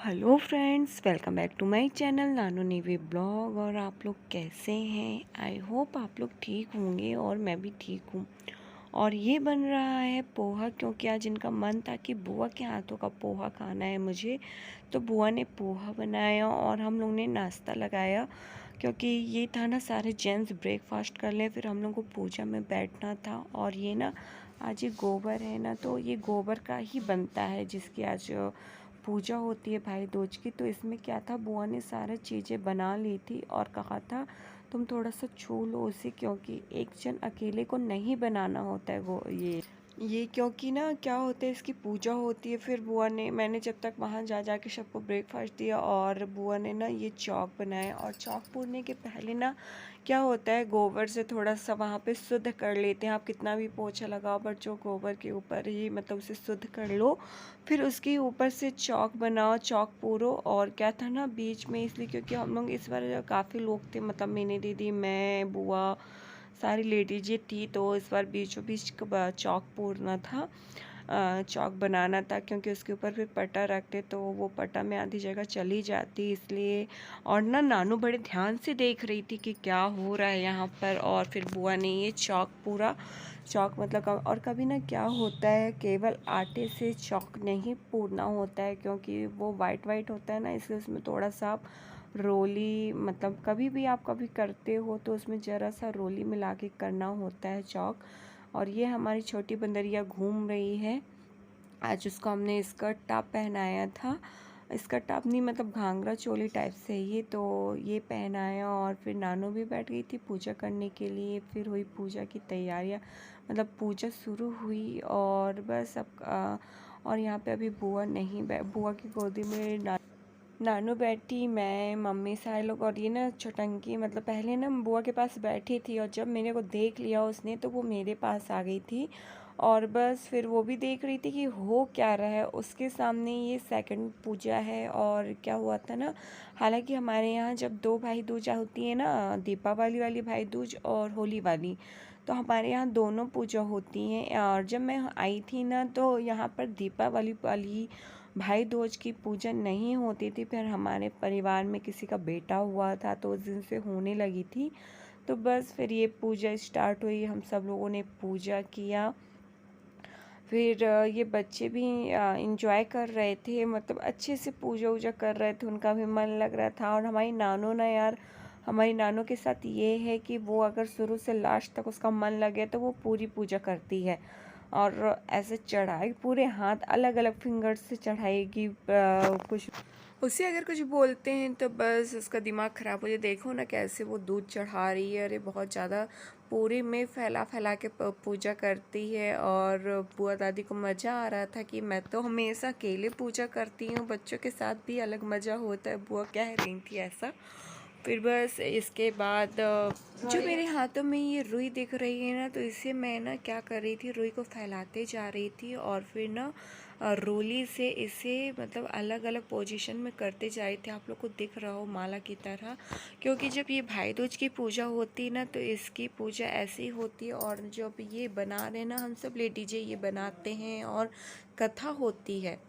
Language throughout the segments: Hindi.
Hello friends, welcome back to my channel नानू नेवी ब्लॉग। और आप लोग कैसे हैं? आई होप आप लोग ठीक होंगे और मैं भी ठीक हूँ। और ये बन रहा है पोहा, क्योंकि आज इनका मन था कि बुआ के हाथों का पोहा खाना है मुझे। तो बुआ ने पोहा बनाया और हम लोग ने नाश्ता लगाया, क्योंकि ये था ना सारे जेंट्स ब्रेकफास्ट कर ले, फिर हम लोग को पूजा में बैठना था। और ये ना आज ये गोबर है ना, तो ये गोबर का ही बनता है जिसकी आज पूजा होती है भाई दूज की। तो इसमें क्या था, बुआ ने सारी चीज़ें बना ली थी और कहा था तुम थोड़ा सा छू लो उसे, क्योंकि एक जन अकेले को नहीं बनाना होता है वो ये क्योंकि ना क्या होता है, इसकी पूजा होती है। फिर बुआ ने, मैंने जब तक वहाँ जा जा के सबको ब्रेकफास्ट दिया, और बुआ ने ना ये चौक बनाया। और चौक पूरने के पहले ना क्या होता है, गोबर से थोड़ा सा वहाँ पे शुद्ध कर लेते हैं। आप कितना भी पोछा लगाओ, बट जो गोबर के ऊपर ही मतलब उसे शुद्ध कर लो, फिर उसके ऊपर से चौक बनाओ, चौक पूरो। और क्या था ना बीच में, इसलिए क्योंकि हम लोग इस बार काफ़ी लोग थे, मतलब मैंने दीदी, मैं, बुआ, सारी लेडीज ये थी। तो इस बार बीचों बीच चौक पूरना था, चौक बनाना था, क्योंकि उसके ऊपर फिर पटा रखते तो वो पटा में आधी जगह चली जाती, इसलिए। और ना नानू बड़े ध्यान से देख रही थी कि क्या हो रहा है यहाँ पर। और फिर बुआ ने ये चौक पूरा, चौक मतलब और कभी ना क्या होता है, केवल आटे से चौक नहीं पूरना होता है, क्योंकि वो वाइट वाइट होता है ना, इसलिए उसमें थोड़ा सा आप रोली, मतलब कभी भी आप कभी करते हो तो उसमें ज़रा सा रोली मिला के करना होता है चौक। और ये हमारी छोटी बंदरिया घूम रही है। आज उसको हमने स्कर्ट टॉप पहनाया था, स्कर्ट टॉप नहीं मतलब घाघरा चोली टाइप से ही, तो ये पहनाया। और फिर नानू भी बैठ गई थी पूजा करने के लिए। फिर हुई पूजा की तैयारियां, मतलब पूजा शुरू हुई। और बस अब और यहाँ पे अभी बुआ नहीं, बुआ की गोदी में नानू बैठी, मैं, मम्मी, सारे लोग। और ये ना छोटंकी, मतलब पहले ना बुआ के पास बैठी थी, और जब मेरे को देख लिया उसने तो वो मेरे पास आ गई थी। और बस फिर वो भी देख रही थी कि हो क्या रहा है उसके सामने। ये सेकंड पूजा है। और क्या हुआ था ना, हालांकि हमारे यहाँ जब दो भाई दूज होती है ना, दीपावली वाली भाई दूज और होली वाली, तो हमारे यहाँ दोनों पूजा होती हैं। और जब मैं आई थी ना, तो यहाँ पर दीपावली वाली भाई दूज की पूजा नहीं होती थी। फिर हमारे परिवार में किसी का बेटा हुआ था, तो उस दिन से होने लगी थी। तो बस फिर ये पूजा स्टार्ट हुई, हम सब लोगों ने पूजा किया। फिर ये बच्चे भी इंजॉय कर रहे थे, मतलब अच्छे से पूजा वूजा कर रहे थे, उनका भी मन लग रहा था। और हमारी नानू ना यार, हमारी नानू के साथ ये है कि वो अगर शुरू से लास्ट तक उसका मन लगे तो वो पूरी पूजा करती है। और ऐसे चढ़ाई, पूरे हाथ अलग अलग फिंगर से चढ़ाएगी। कुछ उसे अगर कुछ बोलते हैं तो बस उसका दिमाग ख़राब हो जाए। देखो ना कैसे वो दूध चढ़ा रही है, अरे बहुत ज़्यादा पूरे में फैला फैला के पूजा करती है। और बुआ दादी को मज़ा आ रहा था कि मैं तो हमेशा अकेले पूजा करती हूँ, बच्चों के साथ भी अलग मज़ा होता है, बुआ कह रही थी ऐसा। फिर बस इसके बाद जो मेरे हाथों में ये रुई दिख रही है ना, तो इसे मैं ना क्या कर रही थी, रुई को फैलाते जा रही थी। और फिर ना रोली से इसे मतलब अलग अलग पोजीशन में करते जा रही थी, आप लोग को दिख रहा हो माला की तरह। क्योंकि जब ये भाई दूज की पूजा होती है ना, तो इसकी पूजा ऐसी होती है। और जब ये बना रहे ना, हम सब लेडीज ये बनाते हैं और कथा होती है।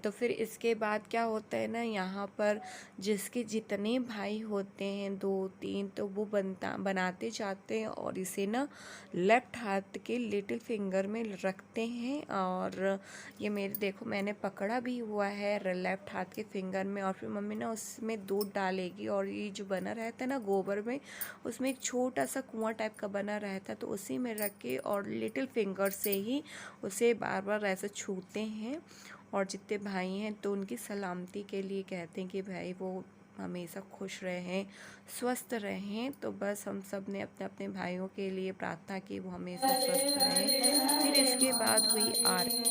तो फिर इसके बाद क्या होता है ना, यहाँ पर जिसके जितने भाई होते हैं, दो तीन, तो वो बनाते जाते हैं। और इसे ना लेफ्ट हाथ के लिटिल फिंगर में रखते हैं। और ये मेरे देखो मैंने पकड़ा भी हुआ है लेफ्ट हाथ के फिंगर में। और फिर मम्मी ना उसमें दूध डालेगी, और ये जो बना रहता है ना गोबर में, उसमें एक छोटा सा कुआं टाइप का बना रहता है, तो उसी में रख के और लिटिल फिंगर से ही उसे बार बार ऐसे छूते हैं। और जितने भाई हैं तो उनकी सलामती के लिए कहते हैं कि भाई वो हमेशा खुश रहें, स्वस्थ रहें। तो बस हम सब ने अपने अपने भाइयों के लिए प्रार्थना की, वो हमेशा स्वस्थ रहें। फिर इसके बाद हुई आरती।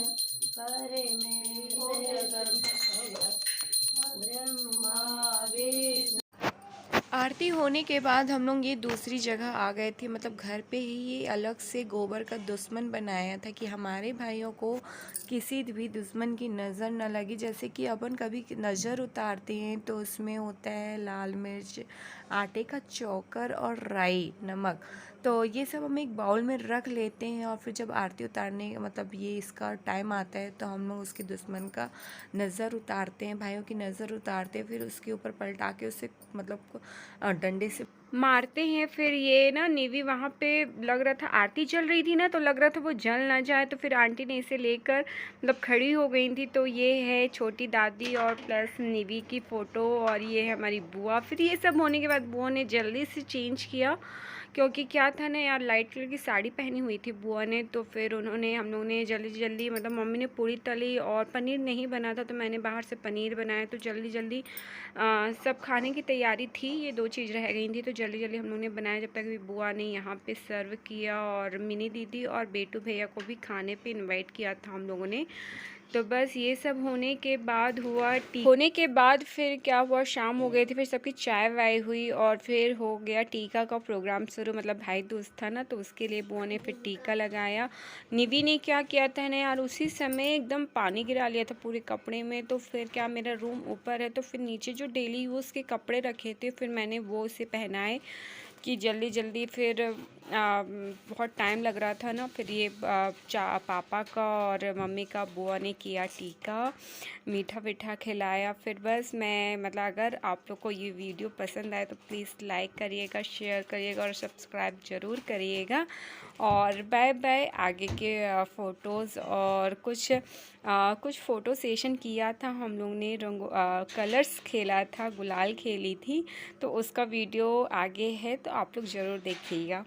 आरती होने के बाद हम लोग ये दूसरी जगह आ गए थे, मतलब घर पे ही ये अलग से गोबर का दुश्मन बनाया था कि हमारे भाइयों को किसी भी दुश्मन की नज़र न लगे। जैसे कि अपन कभी नज़र उतारते हैं तो उसमें होता है लाल मिर्च, आटे का चोकर और राई, नमक। तो ये सब हम एक बाउल में रख लेते हैं और फिर जब आरती उतारने मतलब ये इसका टाइम आता है तो हम लोग उसके दुश्मन का नज़र उतारते हैं, भाइयों की नज़र उतारते हैं, फिर उसके ऊपर पलटा के उसे मतलब डंडे से मारते हैं। फिर ये ना नेवी वहाँ पे लग रहा था आरती चल रही थी ना, तो लग रहा था वो जल ना जाए, तो फिर आंटी ने इसे लेकर मतलब खड़ी हो गई थी। तो ये है छोटी दादी और प्लस नेवी की फ़ोटो और ये है हमारी बुआ। फिर ये सब होने के बाद बुआ ने जल्दी से चेंज किया, क्योंकि क्या था ना यार, लाइट कलर की साड़ी पहनी हुई थी बुआ ने, तो फिर उन्होंने हम लोगों ने जल्दी जल्दी मतलब मम्मी ने पूरी तली और पनीर नहीं बना था तो मैंने बाहर से पनीर बनाया, तो जल्दी जल्दी सब खाने की तैयारी थी, ये 2 चीज़ रह गई थी तो जल्दी जल्दी हम लोगों ने बनाया, जब तक भी बुआ ने यहाँ पे सर्व किया और मिनी दीदी और बेटू भैया को भी खाने पे इनवाइट किया था हम लोगों ने। तो बस ये सब होने के बाद फिर क्या हुआ, शाम हो गई थी, फिर सबकी चाय वाय हुई और फिर हो गया टीका का प्रोग्राम शुरू। मतलब भाई दूज था ना, तो उसके लिए बुआ ने फिर टीका लगाया। निवी ने क्या किया था ना यार, उसी समय एकदम पानी गिरा लिया था पूरे कपड़े में। तो फिर क्या, मेरा रूम ऊपर है तो फिर नीचे जो डेली यूज़ के कपड़े रखे थे फिर मैंने वो उसे पहनाए कि जल्दी जल्दी फिर बहुत टाइम लग रहा था ना। फिर ये पापा का और मम्मी का बुआ ने किया टीका, मीठा वीठा खिलाया। फिर बस मैं मतलब अगर आप लोग को ये वीडियो पसंद आए तो प्लीज़ लाइक करिएगा, शेयर करिएगा और सब्सक्राइब ज़रूर करिएगा। और बाय बाय। आगे के फ़ोटोज़ और कुछ फ़ोटो सेशन किया था हम लोग ने, कलर्स खेला था, गुलाल खेली थी, तो उसका वीडियो आगे है तो आप लोग ज़रूर देखिएगा।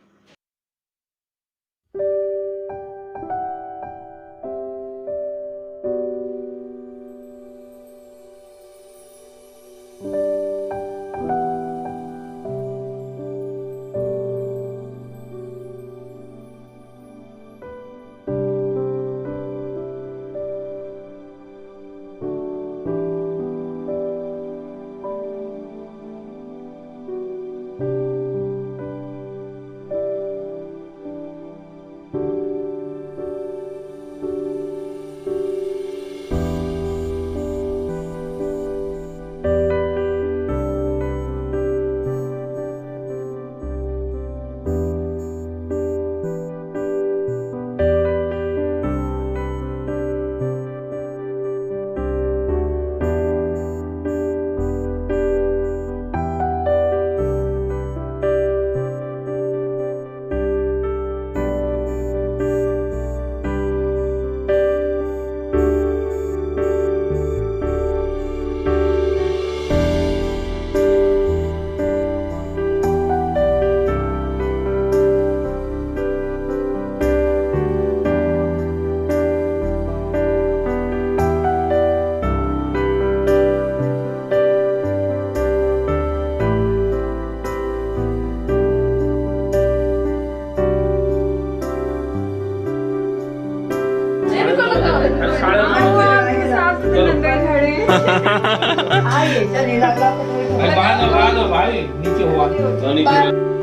भाई नीचे हुआ